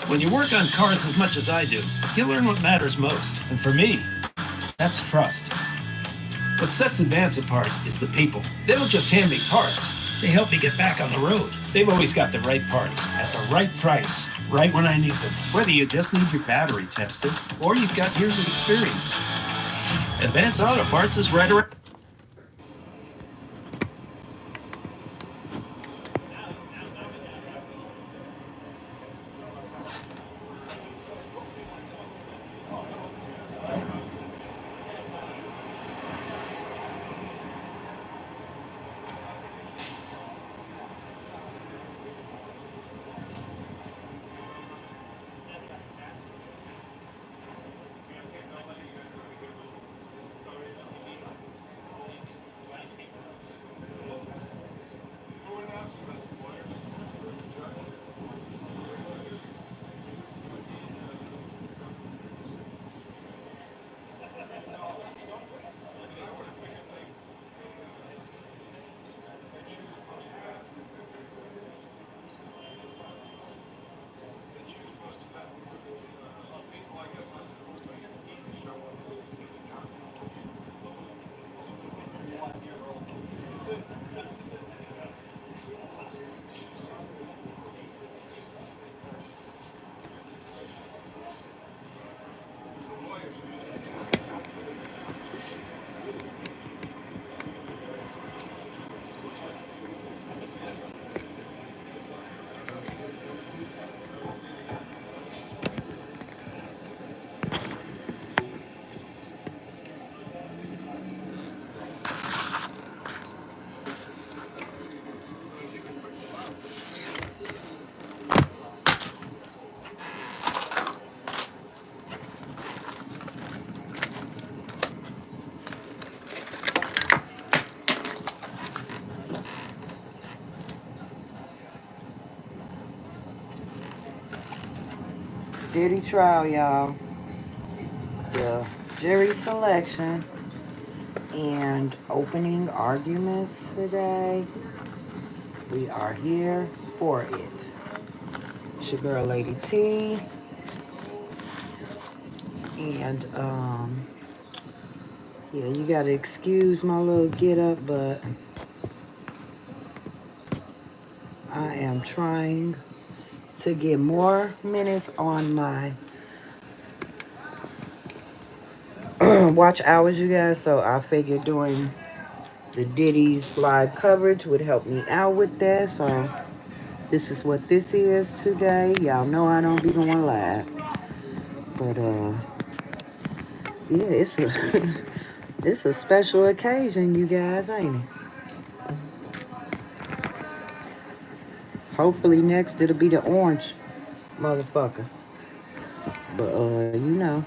When you work on cars as much as I do, you learn what matters most. And for me, that's trust. What sets Advance apart is the people. They don't just hand me parts, they help me get back on the road. They've always got the right parts at the right price, right when I need them. Whether you just need your battery tested or you've got years of experience, Advance Auto Parts is right around. Diddy trial, y'all. The jury selection and opening arguments today. We are here for it. It's your girl, Lady T. And, yeah, you gotta excuse my little get up, but I am trying to get more minutes on my watch hours, you guys. So I figured doing the Diddy's live coverage would help me out with that. So this is what this is today. Y'all know I don't be going live. But yeah, it's a it's a special occasion, you guys, ain't it? Hopefully next it'll be the orange motherfucker. But you know,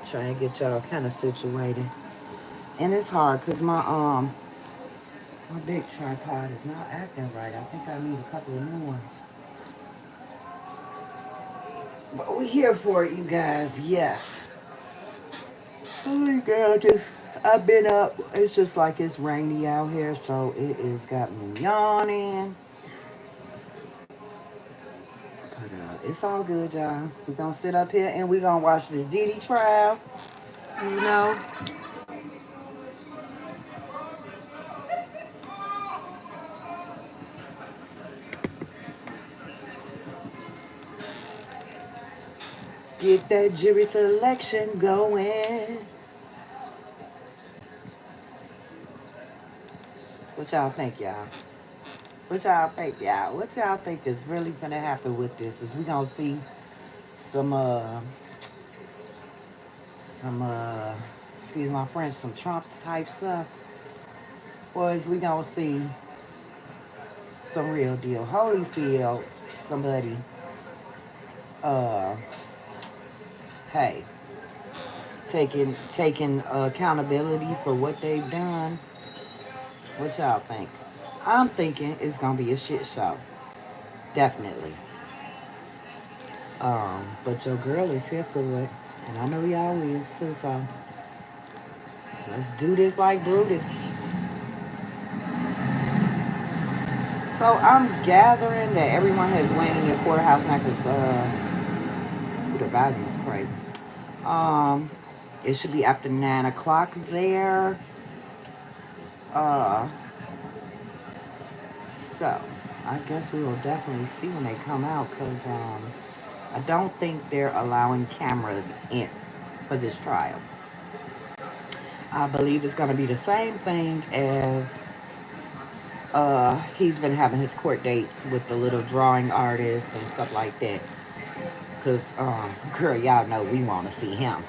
trying to get y'all kind of situated. And it's hard because my big tripod is not acting right. I think I need a couple of new ones. But we're here for it, you guys. Yes. Oh, girl, I've been up. It's just like it's rainy out here, so it has got me yawning. But it's all good, y'all. We're gonna sit up here and we're gonna watch this Diddy trial. You know, get that jury selection going. What y'all think, y'all? What y'all think, y'all? What y'all think is really gonna happen with this? Is we gonna see some some excuse my French, some Trump type stuff, or is we gonna see some real deal Holyfield, somebody, uh, hey, taking accountability for what they've done? What y'all think? I'm thinking it's gonna be a shit show, definitely. But your girl is here for it, and I know y'all is too. So let's do this like Brutus. So I'm gathering that everyone has went in the courthouse now because the volume is crazy. Um, it should be after 9 o'clock there. Uh, so I guess we will definitely see when they come out because I don't think they're allowing cameras in for this trial. I believe it's going to be the same thing as he's been having his court dates with the little drawing artist and stuff like that. Cause girl, y'all know we want to see him.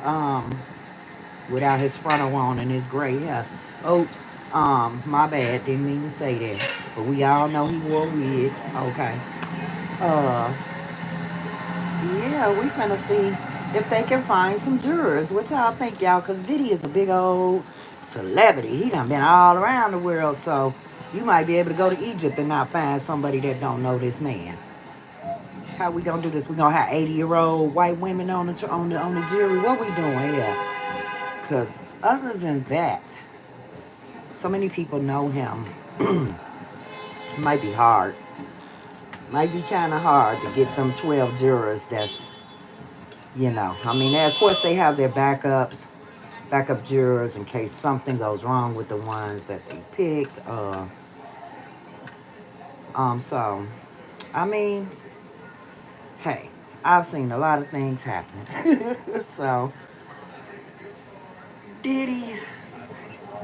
um, without his frontal on and his gray hair. Oops. My bad. Didn't mean to say that. But we all know he wore a wig. Okay. Uh, yeah, we finna see if they can find some jurors. What y'all think, y'all? Cause Diddy is a big old celebrity. He done been all around the world, so you might be able to go to Egypt and not find somebody that don't know this man. How we gonna do this? We gonna have 80-year-old white women on the jury? What we doing here? Cause other than that, so many people know him. Might be hard. Might be kind of hard to get them 12 jurors. That's I mean, of course they have their backup jurors in case something goes wrong with the ones that they pick. So I mean, hey, I've seen a lot of things happen. So Diddy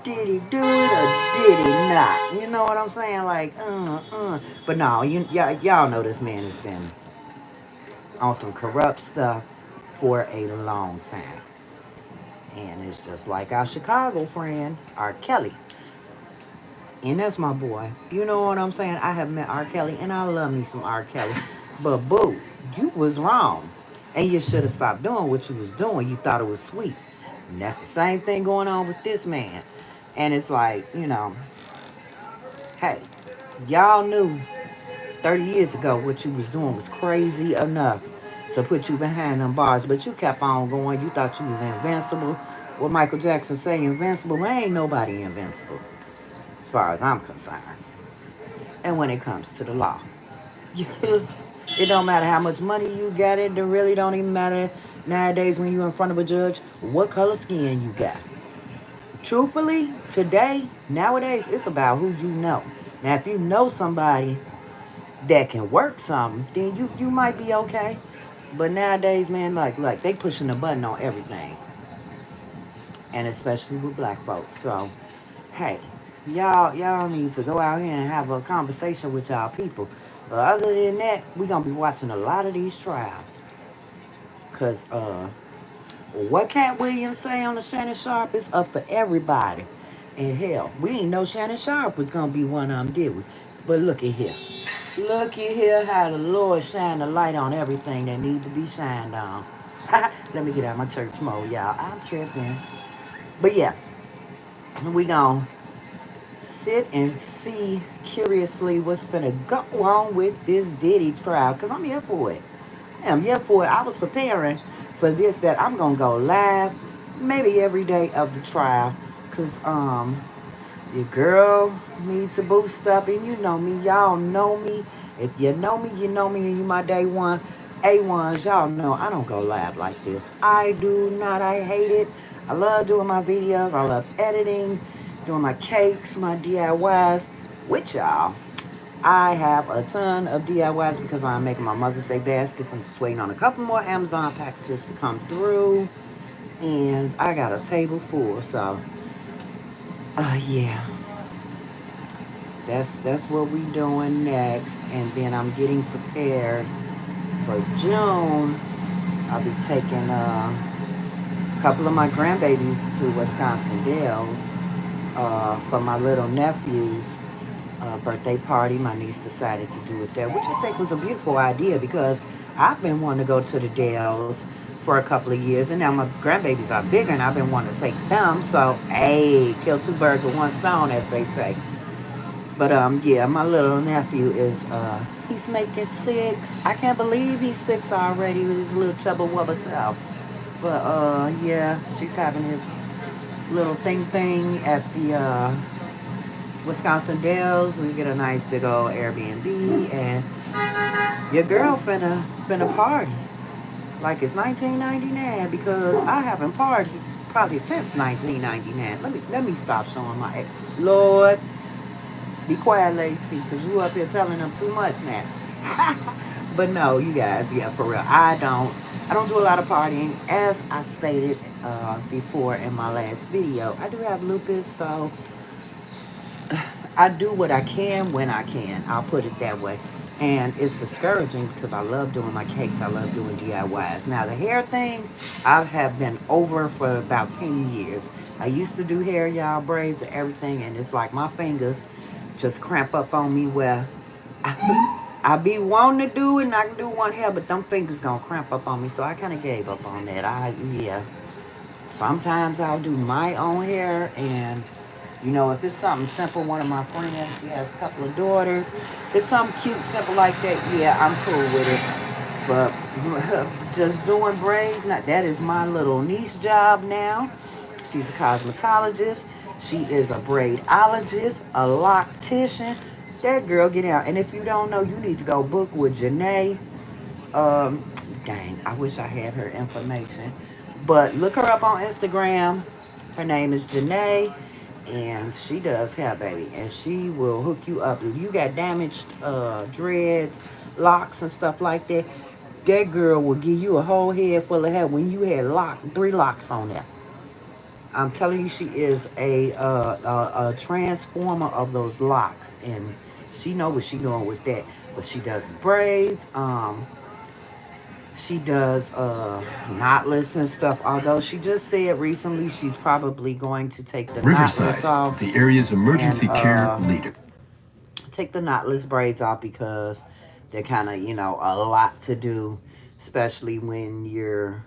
did he do it or did he not? You know what I'm saying? Like, But no, y'all know this man has been on some corrupt stuff for a long time. And it's just like our Chicago friend, R. Kelly. And that's my boy. You know what I'm saying? I have met R. Kelly and I love me some R. Kelly. But boo, you was wrong. And you should have stopped doing what you was doing. You thought it was sweet. And that's the same thing going on with this man. And it's like, hey, y'all knew 30 years ago what you was doing was crazy enough to put you behind them bars, but you kept on going. You thought you was invincible. What Michael Jackson say, invincible? Well, ain't nobody invincible as far as I'm concerned. And when it comes to the law, it don't matter how much money you got. It really don't even matter nowadays when you're in front of a judge what color skin you got. Truthfully, today, nowadays, it's about who you know. Now, if you know somebody that can work something, then you might be okay. But nowadays, man, like they pushing the button on everything, and especially with black folks. So, hey, y'all need to go out here and have a conversation with y'all people. But other than that, we gonna be watching a lot of these trials, cause what Cat Williams say on the Shannon Sharp is up for everybody. And hell, we didn't know Shannon Sharp was gonna be one of them, did we? But look at here. Look at here how the Lord shine the light on everything that need to be shined on. Let me get out my church mode, y'all. I'm tripping. But yeah, we gonna sit and see curiously what's gonna go on with this Diddy trial. Cause I'm here for it. I'm here for it. I was preparing for this that I'm gonna go live maybe every day of the trial. Cause your girl needs to boost up, and you know me. Y'all know me. If you know me, you know me, and you my day one. A1s, y'all know I don't go live like this. I do not. I hate it. I love doing my videos. I love editing, doing my cakes, my DIYs with y'all. I have a ton of DIYs because I'm making my Mother's Day baskets. I'm just waiting on a couple more Amazon packages to come through. And I got a table full. So, yeah. That's what we doing next. And then I'm getting prepared for June. I'll be taking a couple of my grandbabies to Wisconsin Dells for my little nephew's birthday party. My niece decided to do it there, which I think was a beautiful idea because I've been wanting to go to the Dells for a couple of years, and now my grandbabies are bigger, and I've been wanting to take them. So, hey, kill two birds with one stone, as they say. But yeah, my little nephew is he's making 6. I can't believe he's 6 already with his little chubba wubba self. But yeah, she's having his little thing at the Wisconsin Dells. We get a nice big old Airbnb, and your girl finna party like it's 1999 because I haven't partied probably since 1999. Let me stop showing my Lord. Be quiet, lady, because you up here telling them too much now. But no, you guys, yeah, for real. I don't do a lot of partying. As I stated before in my last video, I do have lupus, so I do what I can when I can. I'll put it that way. And it's discouraging because I love doing my cakes. I love doing DIYs. Now, the hair thing, I have been over for about 10 years. I used to do hair, y'all, braids and everything, and it's like my fingers just cramp up on me where I be wanting to do it and I can do one hair, but them fingers gonna cramp up on me. So I kind of gave up on that. Yeah. Sometimes I'll do my own hair, and if it's something simple, one of my friends, she has a couple of daughters. If it's something cute, simple like that, yeah, I'm cool with it. But just doing braids, that is my little niece job now. She's a cosmetologist. She is a braidologist, a loctician. That girl get out. And if you don't know, you need to go book with Janae. Um, Dang, I wish I had her information. But look her up on Instagram. Her name is Janae, and she does hair, baby. And she will hook you up. If you got damaged dreads, locks, and stuff like that, that girl will give you a whole head full of hair when you had 3 locks on there. I'm telling you, she is a transformer of those locks, and she know what she doing with that. But she does braids. She does knotless and stuff. Although she just said recently she's probably going to take the knotless off. The area's emergency care leader. Take the knotless braids off because they're kind of a lot to do, especially when you're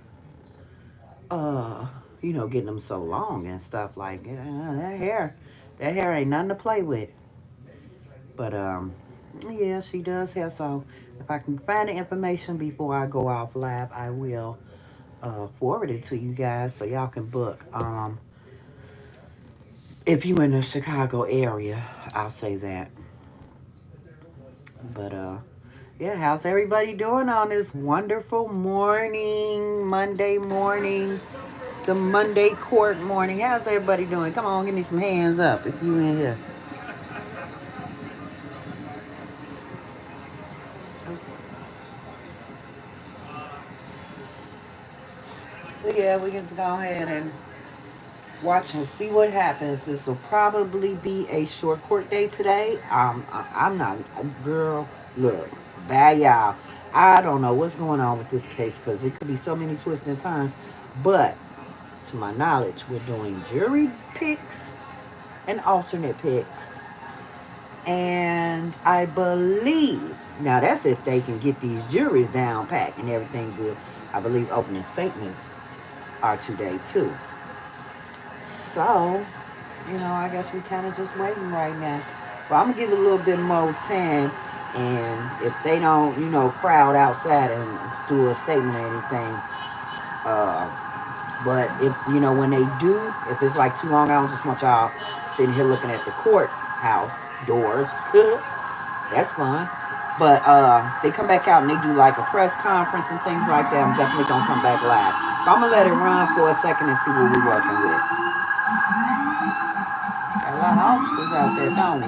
getting them so long and stuff like that hair ain't nothing to play with. But yeah, she does have. So if I can find the information before I go off live, I will forward it to you guys so y'all can book. If you in the Chicago area, I'll say that. But yeah, how's everybody doing on this wonderful morning, Monday morning, the Monday court morning? How's everybody doing? Come on, give me some hands up if you in here. So yeah, we can just go ahead and watch and see what happens. This will probably be a short court day today. I'm not, girl, look, bad y'all. I don't know what's going on with this case because it could be so many twists and turns. But to my knowledge, we're doing jury picks and alternate picks. And I believe, now that's if they can get these juries down pat and everything good. I believe opening statements are today too. So, I guess we kind of just waiting right now. But I'm going to give it a little bit more time. And if they don't, crowd outside and do a statement or anything, but if, when they do, if it's like too long, I don't just want y'all sitting here looking at the courthouse doors. That's fun. But they come back out and they do like a press conference and things like that. I'm definitely going to come back live. But I'm going to let it run for a second and see what we're working with. Got a lot of officers out there, don't we?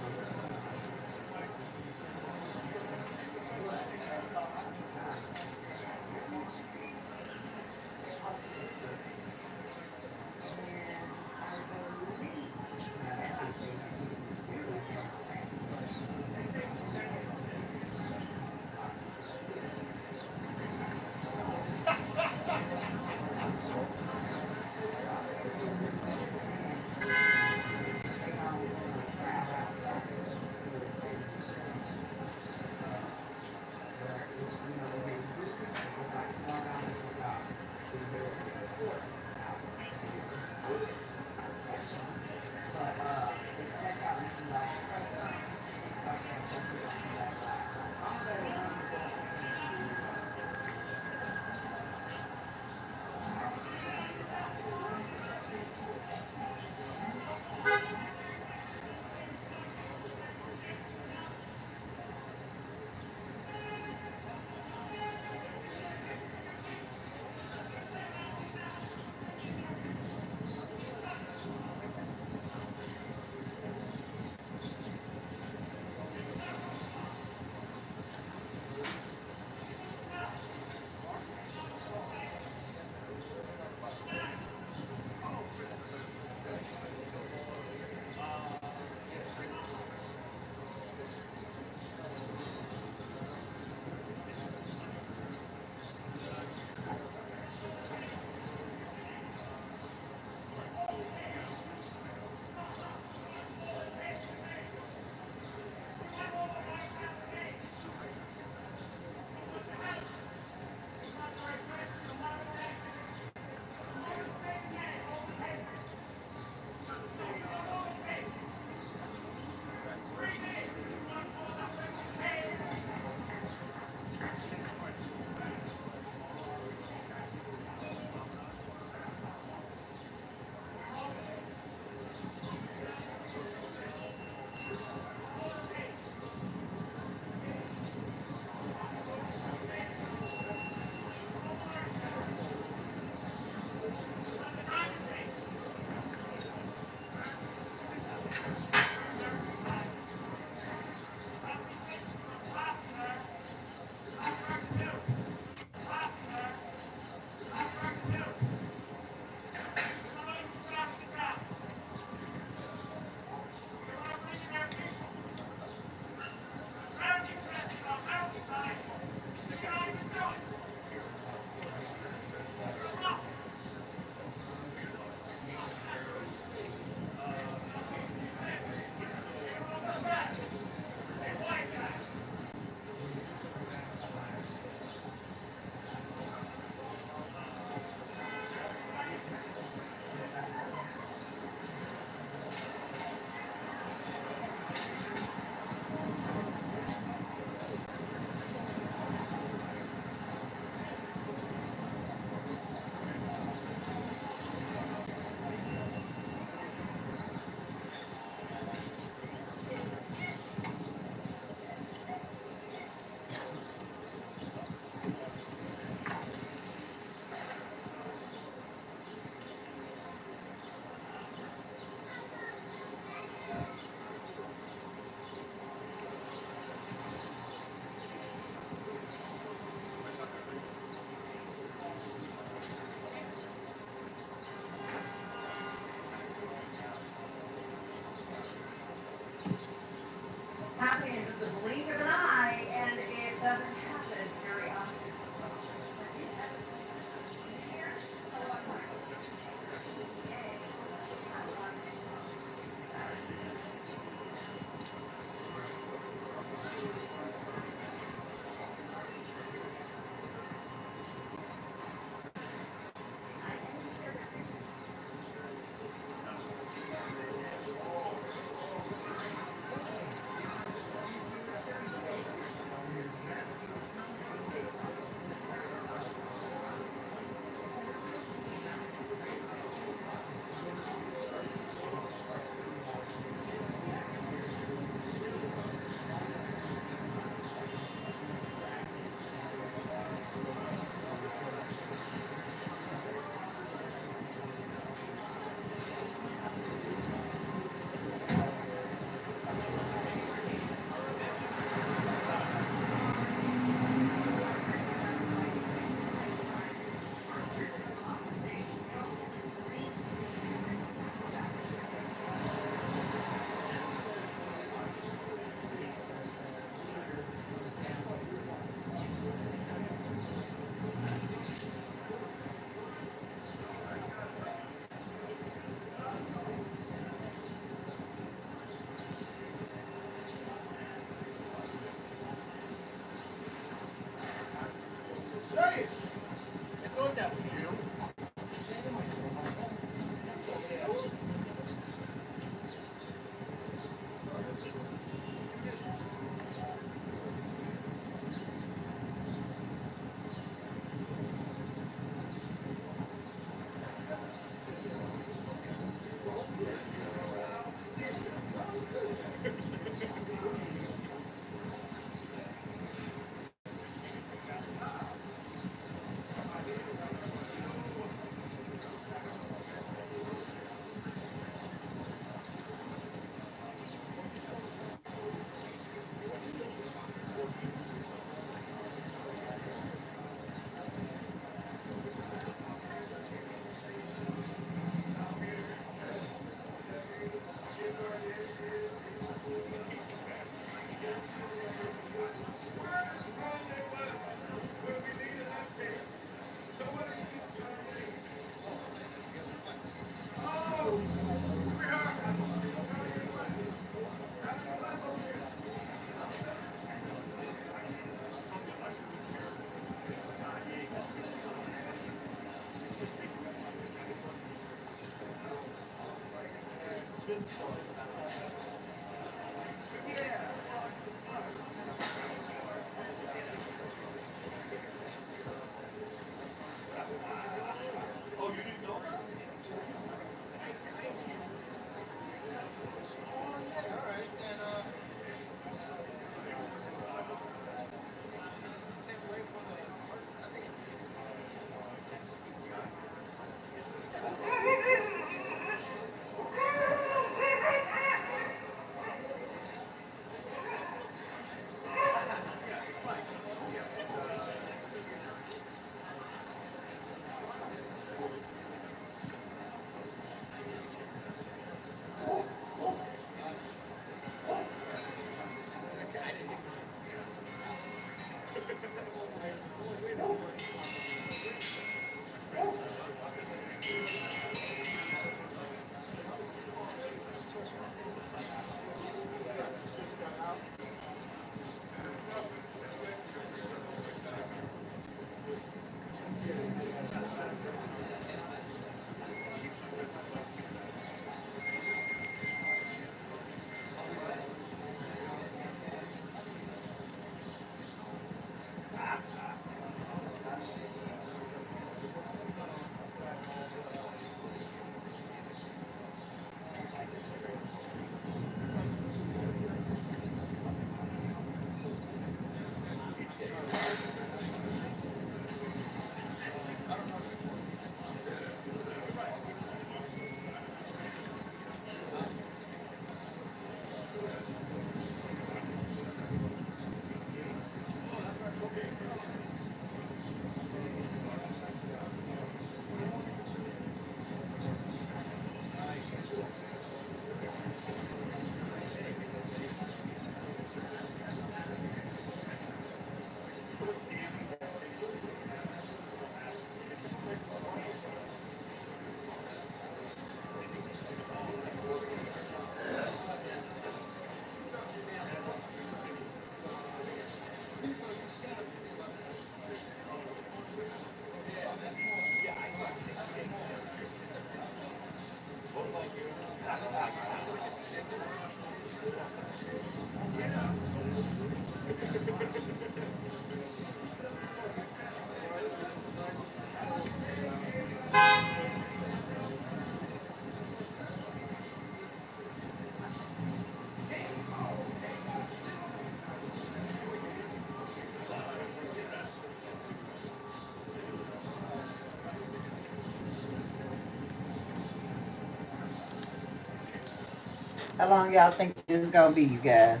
How long y'all think this is gonna be, you guys?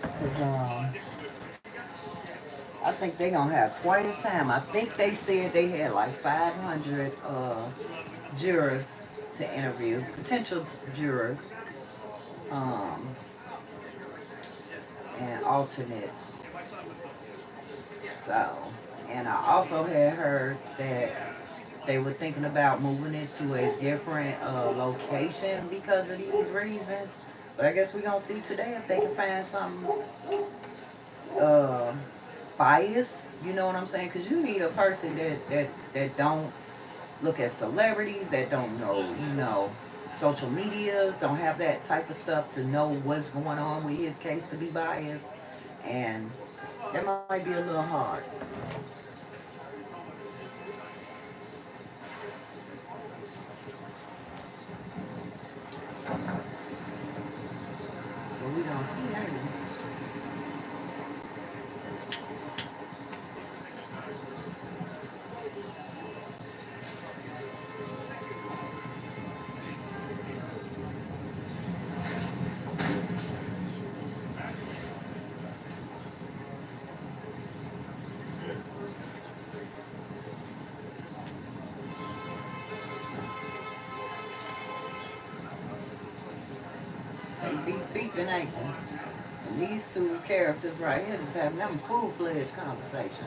Cause I think they gonna have quite a time. I think they said they had like 500 jurors to interview, potential jurors, um, and alternates. So, and I also had heard that they were thinking about moving it to a different location because of these reasons. But I guess we gonna see today if they can find something uh, bias. You know what I'm saying? Because you need a person that don't look at celebrities, that don't know, social medias, don't have that type of stuff to know what's going on with his case to be biased. And that might be a little hard. But we don't see that. They beeping, ain't they? And these two characters right here just having them full-fledged conversation.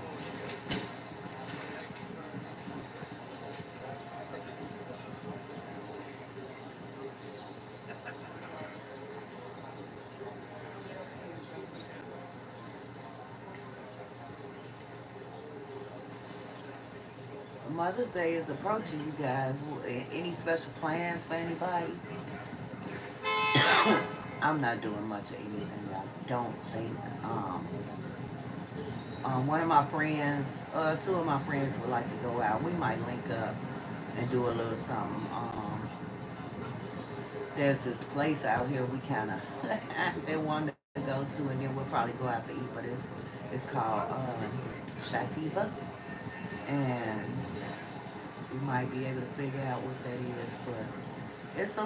Mother's Day is approaching, you guys. Any special plans for anybody? I'm not doing much of anything, I don't think. One of my friends, two of my friends would like to go out. We might link up and do a little something. There's this place out here we kind of they wanted to go to, and then we'll probably go out to eat. But it's called Shativa, and we might be able to figure out what that is. But it's a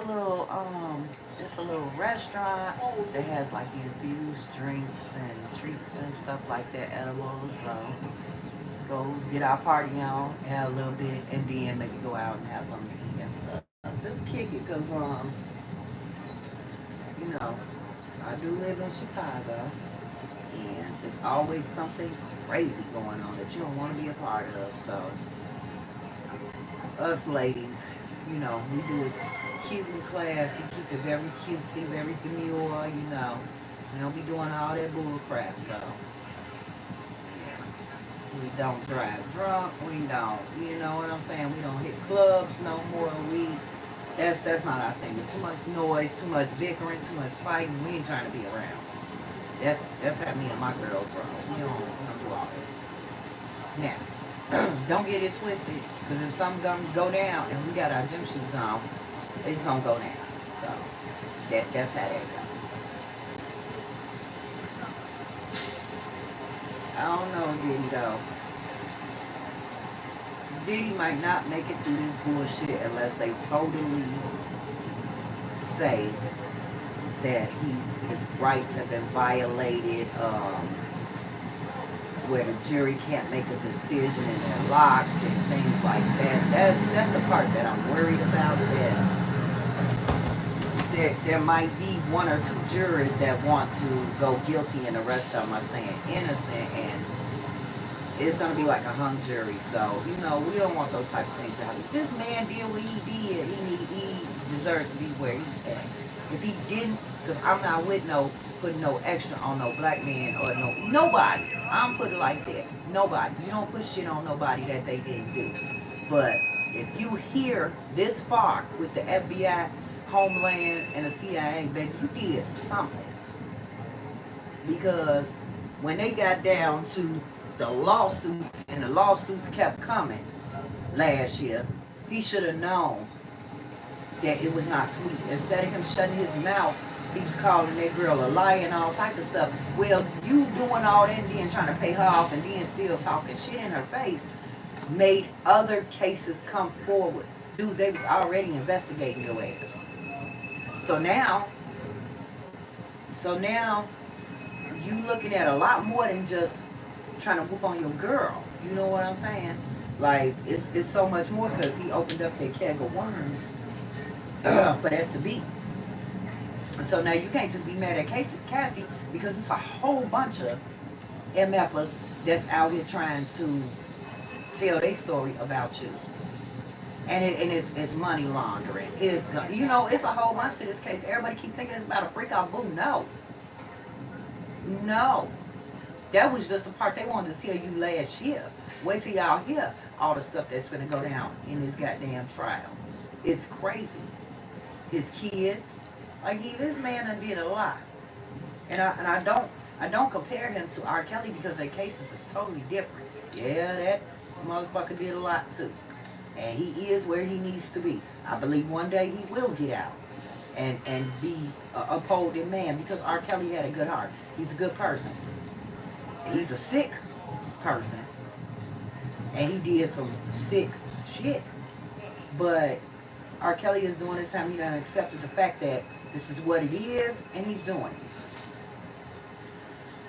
little restaurant that has like infused drinks and treats and stuff like that, edibles. So go get our party on, have a little bit, and then maybe go out and have something to eat and stuff. Just kick it, cause you know, I do live in Chicago, and there's always something crazy going on that you don't want to be a part of. So us ladies, we do it cute and classy, keep it very cutesy, very demure, We don't be doing all that bull crap, so yeah. We don't drive drunk, we don't, you know what I'm saying? We don't hit clubs no more. That's not our thing. It's too much noise, too much bickering, too much fighting. We ain't trying to be around. That's how me and my girls roll. We don't do all that. Now, don't get it twisted, because if something gonna go down and we got our gym shoes on, it's gonna go down. So that's how that goes. I don't know, Diddy though. Diddy might not make it through this bullshit unless they totally say that his rights have been violated, where the jury can't make a decision and they're locked and things like that. That's the part that I'm worried about. That there might be one or two jurors that want to go guilty and the rest of them are saying innocent, and it's gonna be like a hung jury. So we don't want those type of things to happen. This man did what he did. He deserves to be where he's at. If he didn't, because I'm not with putting no extra on no black man or nobody. I'm put it like that. Nobody. You don't put shit on nobody that they didn't do. But if you hear this far with the FBI, Homeland, and the CIA, baby, you did something. Because when they got down to the lawsuits, and the lawsuits kept coming last year, he should have known that it was not sweet. Instead of him shutting his mouth, he was calling that girl a liar and all type of stuff. Well, you doing all that and then trying to pay her off and then still talking shit in her face made other cases come forward. Dude, they was already investigating your ass. So now you looking at a lot more than just trying to whoop on your girl. You know what I'm saying? Like, it's so much more, because he opened up that keg of worms for that to be. So now you can't just be mad at Cassie, because it's a whole bunch of MFers that's out here trying to tell their story about you. And it's money laundering. It's a whole bunch to this case. Everybody keep thinking it's about a freak out boo. No. That was just the part they wanted to tell you last year. Wait till y'all hear all the stuff that's gonna go down in this goddamn trial. It's crazy. His kids, like this man done did a lot, and I don't compare him to R. Kelly because their cases is totally different. Yeah, that motherfucker did a lot too, and he is where he needs to be. I believe one day he will get out and be a upholding man because R. Kelly had a good heart. He's a good person. He's a sick person, and he did some sick shit. But R. Kelly is doing this time. He done accepted the fact that this is what it is, and he's doing it.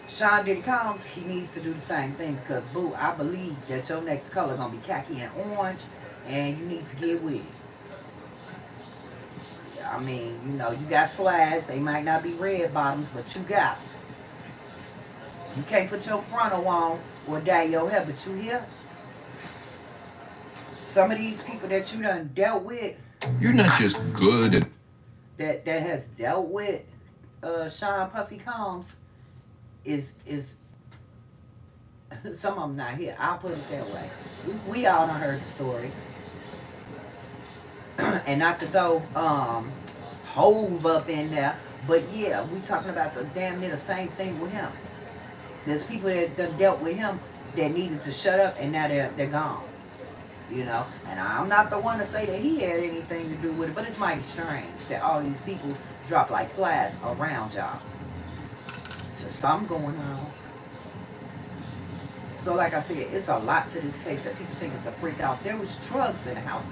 Sean Diddy comes, he needs to do the same thing because, boo, I believe that your next color gonna be khaki and orange, and you need to get with it. I mean, you got slides. They might not be red bottoms, but you got them. You can't put your frontal on or dye your hair, but you here. Some of these people that you done dealt with, you're not just good at that has dealt with Sean Puffy Combs is some of them not here. I'll put it that way. We all done heard the stories. And not to throw Hove up in there, but yeah, we talking about the damn near the same thing with him. There's people that done dealt with him that needed to shut up, and now they're gone. And I'm not the one to say that he had anything to do with it, but it's mighty strange that all these people drop like flies around y'all. So something going on. So like I said, it's a lot to this case that people think it's a freak out. There was drugs in the house.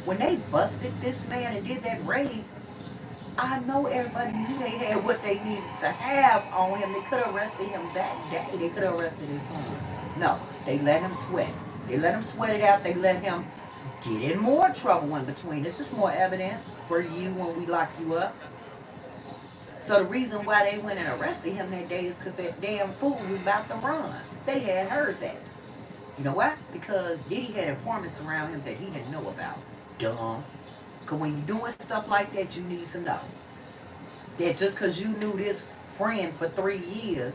When they busted this man and did that raid, I know everybody knew they had what they needed to have on him. They could have arrested him that day. They could have arrested his son. No, they let him sweat. They let him sweat it out. They let him get in more trouble in between. This is more evidence for you when we lock you up. So the reason why they went and arrested him that day is because that damn fool was about to run. They had heard that. You know why? Because Diddy had informants around him that he didn't know about. Dumb. Because when you're doing stuff like that, you need to know that just because you knew this friend for 3 years,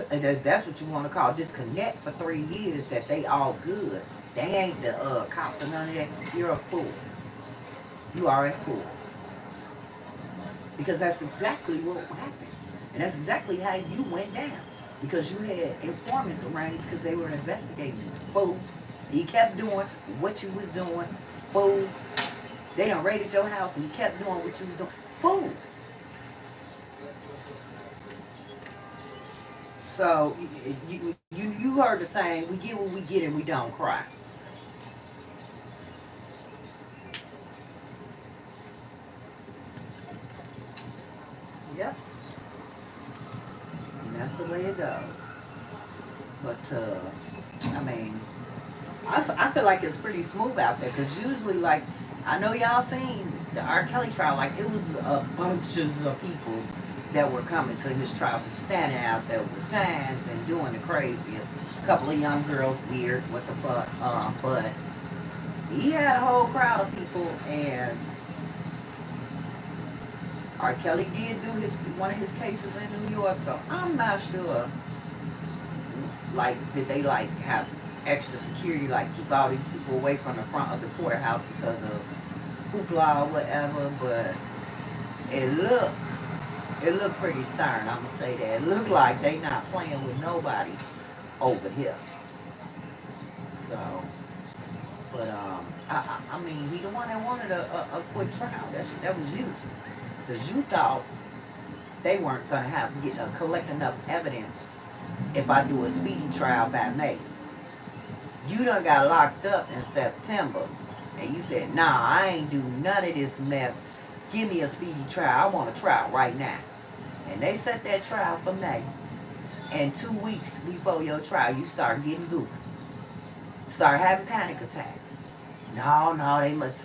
that's what you want to call disconnect for 3 years, that they all good. They ain't the cops or none of that. You're a fool. You are a fool. Because that's exactly what happened. And that's exactly how you went down. Because you had informants around you because they were investigating you. Fool. You kept doing what you was doing. Fool. They done raided your house and you kept doing what you was doing. Fool. So you heard the saying, we get what we get and we don't cry. Yep. And that's the way it goes. But, I mean, I feel like it's pretty smooth out there because usually, like, I know y'all seen the R. Kelly trial, like, it was a bunches of people that were coming to his trial, so standing out there with signs and doing the craziest. A couple of young girls, weird, what the fuck, but he had a whole crowd of people, and R. Kelly did do one of his cases in New York, so I'm not sure, like, did they, like, have extra security, like, keep all these people away from the front of the courthouse because of hoopla or whatever, but it looked pretty stern, I'm gonna say that. It looked like they not playing with nobody over here. So, but, I mean, he the one that wanted a quick trial. That was you. Because you thought they weren't going to collect enough evidence if I do a speedy trial by May. You done got locked up in September, and you said, nah, I ain't do none of this mess. Give me a speedy trial. I want a trial right now. And they set that trial for May. And 2 weeks before your trial, you start getting goofy. Start having panic attacks. No, they must,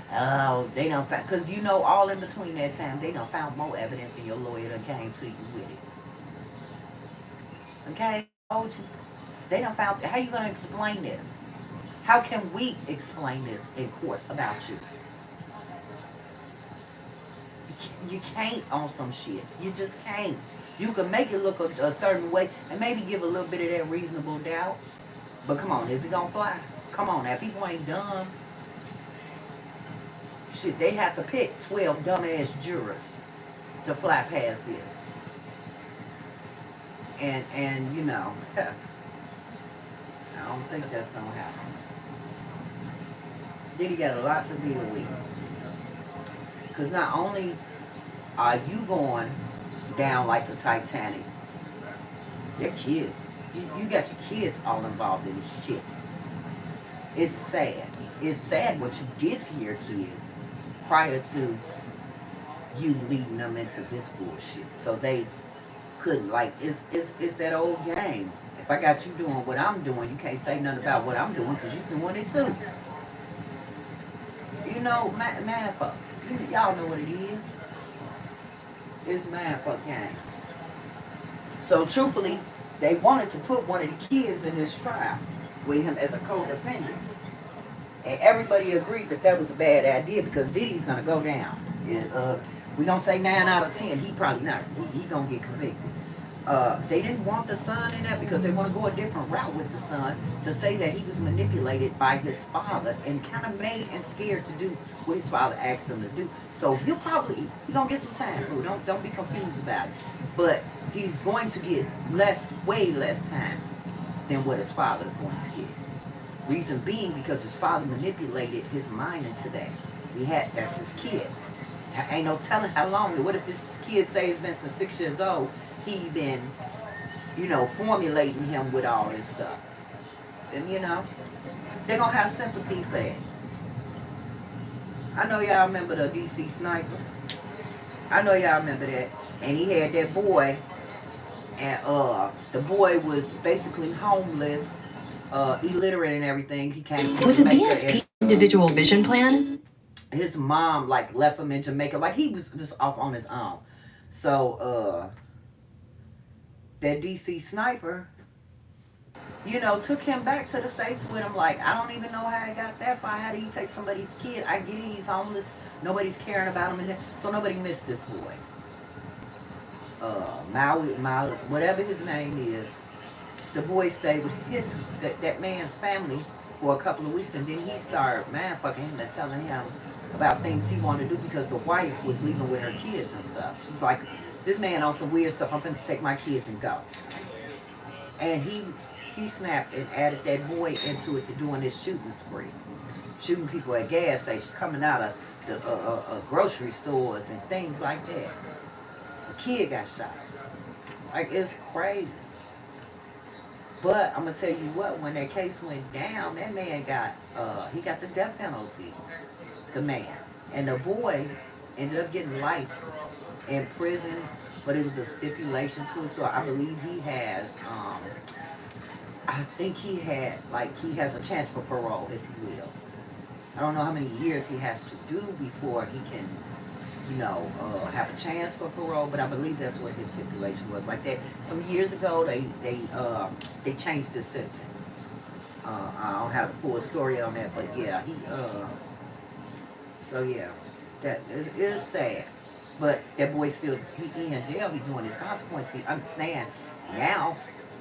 they done found, because all in between that time, they done found more evidence and your lawyer done came to you with it. Okay? I told you. They done found, how you going to explain this? How can we explain this in court about you? You can't on some shit. You just can't. You can make it look a certain way and maybe give a little bit of that reasonable doubt. But come on, is it gonna fly? Come on now, people ain't dumb. Shit, they have to pick 12 dumbass jurors to fly past this. And you know, I don't think that's gonna happen. Diddy got a lot to deal with. Because not only are you going down like the Titanic, your kids, you got your kids all involved in this shit. It's sad. It's sad what you did to your kids prior to you leading them into this bullshit. So they couldn't, like, it's that old game. If I got you doing what I'm doing, you can't say nothing about what I'm doing because you're doing it too. You know, man fuck. Y'all know what it is. It's man fuck games. So truthfully, they wanted to put one of the kids in this trial with him as a co-defendant. And everybody agreed that that was a bad idea because Diddy's gonna go down. We're gonna say 9 out of 10. He probably not. He gonna get convicted. They didn't want the son in that because they want to go a different route with the son to say that he was manipulated by his father and kind of made and scared to do what his father asked him to do. So he gonna get some time, bro. Don't be confused about it. But he's going to get way less time than what his father is going to get. Reason being because his father manipulated his mind into that. That's his kid. Ain't no telling how long. What if this kid say it's been since 6 years old? He been, formulating him with all this stuff. And they're gonna have sympathy for that. I know y'all remember the DC sniper. I know y'all remember that. And he had that boy, and the boy was basically homeless, illiterate and everything. He came from with the VSP individual vision plan. His mom left him in Jamaica, he was just off on his own. So that DC sniper, took him back to the States with him. I don't even know how it got that far. How do you take somebody's kid? I get it, he's homeless. Nobody's caring about him, so nobody missed this boy. Maui, whatever his name is, the boy stayed with that man's family for a couple of weeks, and then he started fucking him and telling him about things he wanted to do because the wife was leaving with her kids and stuff. She's like, this man on some weird stuff, I'm going to take my kids and go. And he snapped and added that boy into it to doing this shooting spree. Shooting people at gas stations, coming out of the grocery stores and things like that. A kid got shot. It's crazy. But I'm going to tell you what, when that case went down, that man got the death penalty. The man. And the boy ended up getting life in prison, but it was a stipulation to it. So I believe he has, I think he has a chance for parole, if you will. I don't know how many years he has to do before he can, have a chance for parole, but I believe that's what his stipulation was. That some years ago, they changed his sentence. I don't have the full story on that, but yeah, so yeah, that is sad. But that boy still, he in jail, he doing his consequences. He understand now.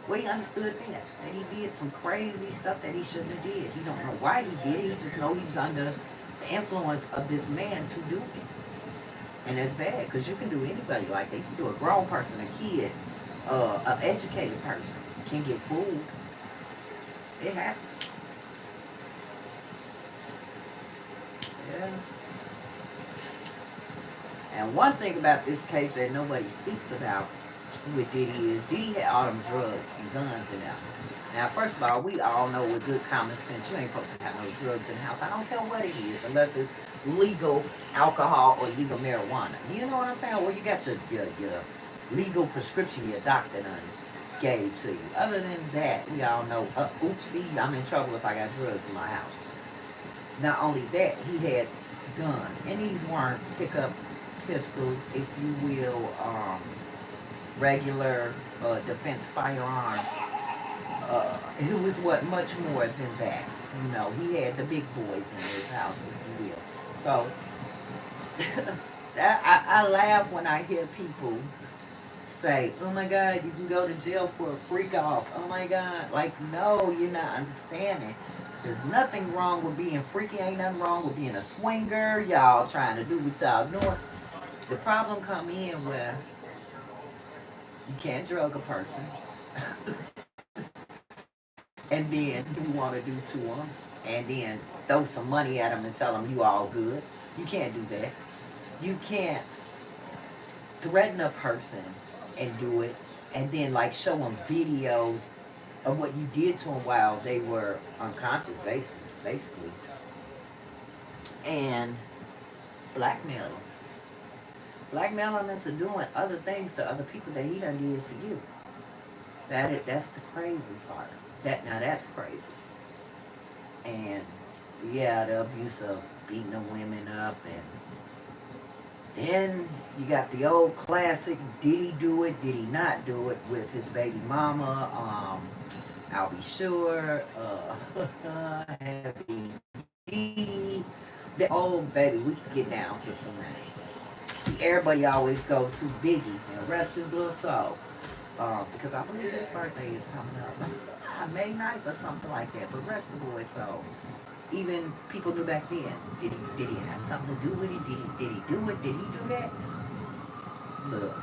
Well, he understood that he did some crazy stuff that he shouldn't have did. He don't know why he did it. He just know he was under the influence of this man to do it. And that's bad, because you can do anybody like that. You can do a grown person, a kid, an educated person can get fooled. It happens. Yeah. And one thing about this case that nobody speaks about with Diddy is Diddy had all them drugs and guns in there. Now, first of all, we all know with good common sense, you ain't supposed to have no drugs in the house. I don't care what it is, unless it's legal alcohol or legal marijuana. You know what I'm saying? Or you got your legal prescription your doctor done gave to you. Other than that, we all know, oopsie, I'm in trouble if I got drugs in my house. Not only that, he had guns. And these weren't pickup pistols, if you will, regular defense firearms. It was much more than that. He had the big boys in his house, if you will. So I laugh when I hear people say, oh my God, you can go to jail for a freak off. Oh my God. Like, no, you're not understanding. There's nothing wrong with being freaky. Ain't nothing wrong with being a swinger. Y'all trying to do what y'all doing. The problem come in where you can't drug a person. And then do you want to do to them. And then throw some money at them and tell them you all good. You can't do that. You can't threaten a person and do it, and then like show them videos of what you did to them while they were unconscious, basically, and blackmail them. Blackmail them into doing other things to other people that he done did to you. That's the crazy part. That's crazy. And yeah, the abuse of beating the women up, and then you got the old classic, did he do it, did he not do it, with his baby mama, I'll be sure, Happy D. The old baby, we can get down to some names. See, everybody always go to Biggie and rest his little soul. Because I believe his birthday is coming up. May 9th or something like that, but rest the boy's soul. Even people knew back then, did he have something to do with it? Did he do it? Did he do that? Look.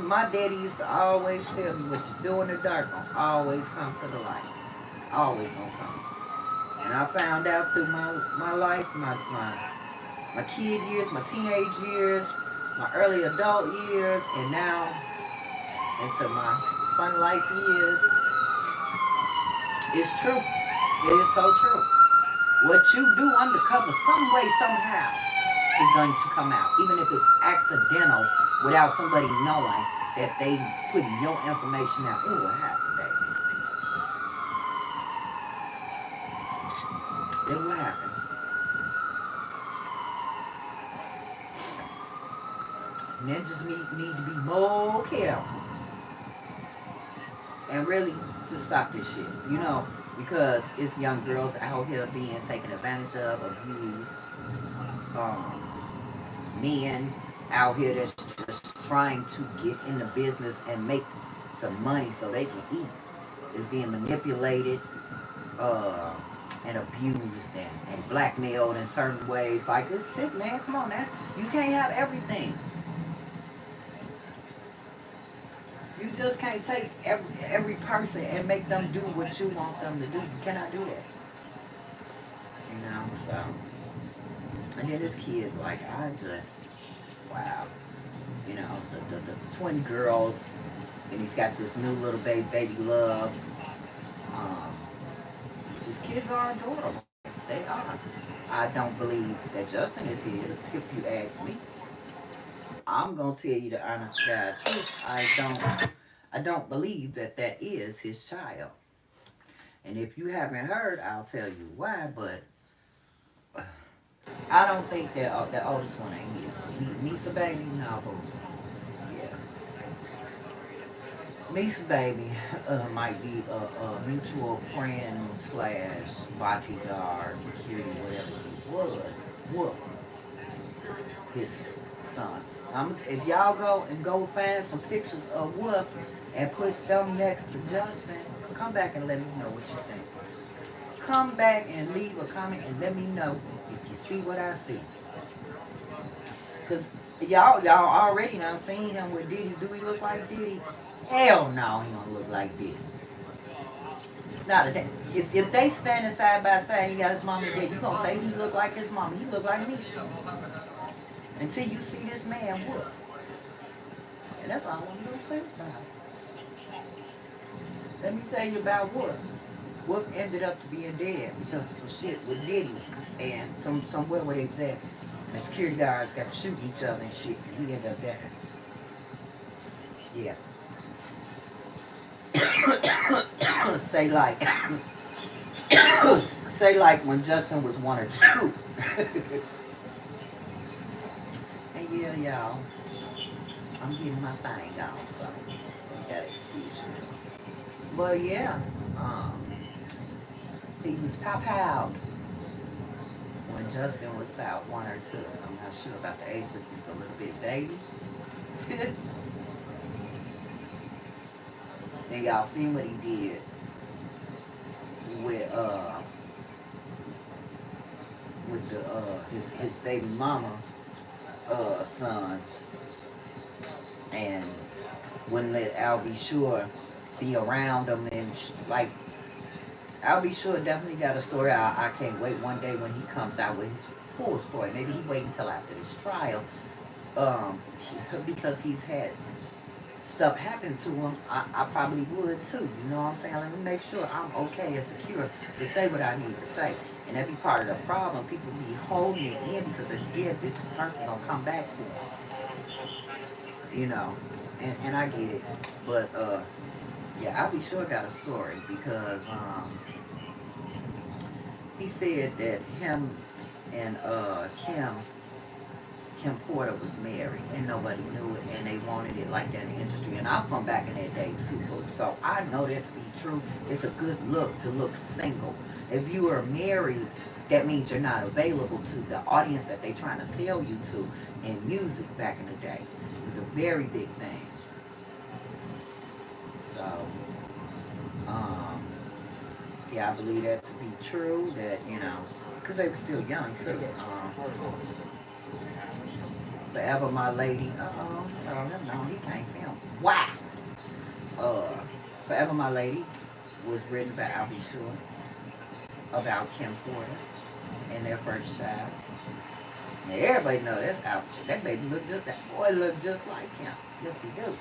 My daddy used to always tell me, what you do in the dark gonna always come to the light. It's always gonna come. And I found out through my life, my kid years, my teenage years, my early adult years, and now into my fun life years. It's true. It is so true. What you do undercover, some way, somehow, is going to come out. Even if it's accidental, without somebody knowing that they putting your information out, it will happen, baby. It will happen. Men just need to be more careful. And really just stop this shit. You know, because it's young girls out here being taken advantage of, abused. Men out here that's just trying to get in the business and make some money so they can eat is being manipulated and abused and blackmailed in certain ways. Like, it's sick, man. Come on, man. You can't have everything. You just can't take every person and make them do what you want them to do. You cannot do that. You know, so. And then this kid's like, wow. You know, the twin girls, and he's got this new little baby love. Just kids are adorable. They are. I don't believe that Justin is his, if you ask me. I'm gonna tell you the honest God truth. I don't believe that is his child. And if you haven't heard, I'll tell you why. But I don't think that the oldest one ain't his. Misa baby, no. Yeah. Misa baby might be a mutual friend slash bodyguard, security, whatever he was. His son. If y'all go find some pictures of Wolf and put them next to Justin, come back and let me know what you think. Come back and leave a comment and let me know if you see what I see. Cause y'all already now seen him with Diddy. Do he look like Diddy? Hell no, he don't look like Diddy. Now, if they standing side by side, he got his mama and daddy, you gonna say he look like his mama? He look like me. Until you see this man whoop. And that's all I'm going to say about it. Let me tell you about Whoop. Whoop ended up to being dead because of some shit with Diddy and somewhere where they was at. And the security guards got to shooting each other and shit. And he ended up dying. Yeah. say like when Justin was 1 or 2. And yeah, y'all, I'm getting my thing on, so you gotta excuse me. But yeah, he was pow when Justin was about 1 or 2. I'm not sure about the age, but he was a little bit baby. And y'all seen what he did with the his baby mama son, and wouldn't let Al B. Sure be around him, and like Al B. Sure definitely got a story. I can't wait one day when he comes out with his full story. Maybe he wait until after this trial, because he's had stuff happen to him. I probably would too. You know what I'm saying? Let me make sure I'm okay and secure to say what I need to say. And that be part of the problem. People be holding it in because they're scared this person gonna come back for them. You know, and I get it. But yeah, I'll be sure got a story because he said that him and Kim Porter was married and nobody knew it, and they wanted it like that in the industry. And I'm from back in that day too, so I know that to be true. It's a good look to look single. If you are married, that means you're not available to the audience that they trying to sell you to in music back in the day. It was a very big thing. So, yeah, I believe that to be true. That, you know, because they were still young too. Forever My Lady. Told him no, he can't film. Why? Forever My Lady was written by Al B. Sure about Kim Porter and their first child. Now everybody know that's Al B. Sure. That baby look just, that boy look just like him. Yes, he do.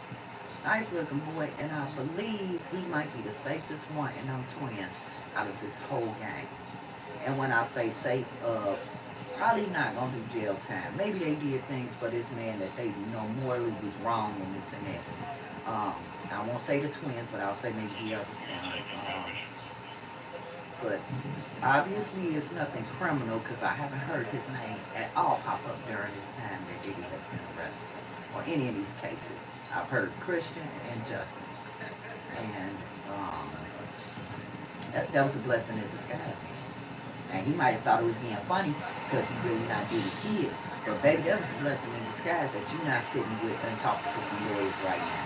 Nice looking boy, and I believe he might be the safest one in them twins out of this whole gang. And when I say safe, probably not gonna do jail time. Maybe they did things for this man that they morally was wrong in this and that. I won't say the twins, but I'll say maybe the other son. But obviously it's nothing criminal because I haven't heard his name at all pop up during this time that Diddy has been arrested or any of these cases. I've heard Christian and Justin, and that was a blessing in disguise. And he might have thought it was being funny because he really not do the kid. But baby, that was a blessing in disguise that you're not sitting with and talking to some lawyers right now.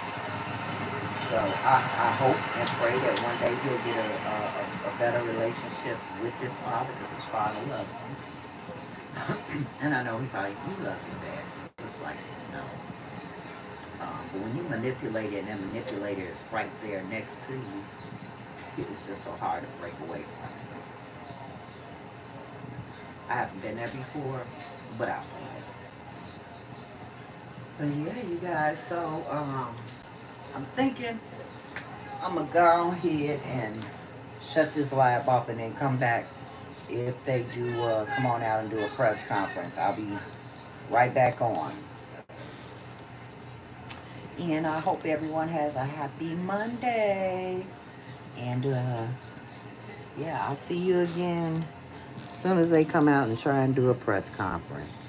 So I hope and pray that one day he'll get a better relationship with his father because his father loves him. And I know he loves his dad. Looks like, you know. But when you manipulate it and that manipulator is right there next to you, it's just so hard to break away from it. I haven't been there before, but I've seen it. But yeah, you guys, so I'm thinking I'm gonna go ahead and shut this live off and then come back. If they do come on out and do a press conference, I'll be right back on. And I hope everyone has a happy Monday. And yeah, I'll see you again as soon as they come out and try and do a press conference.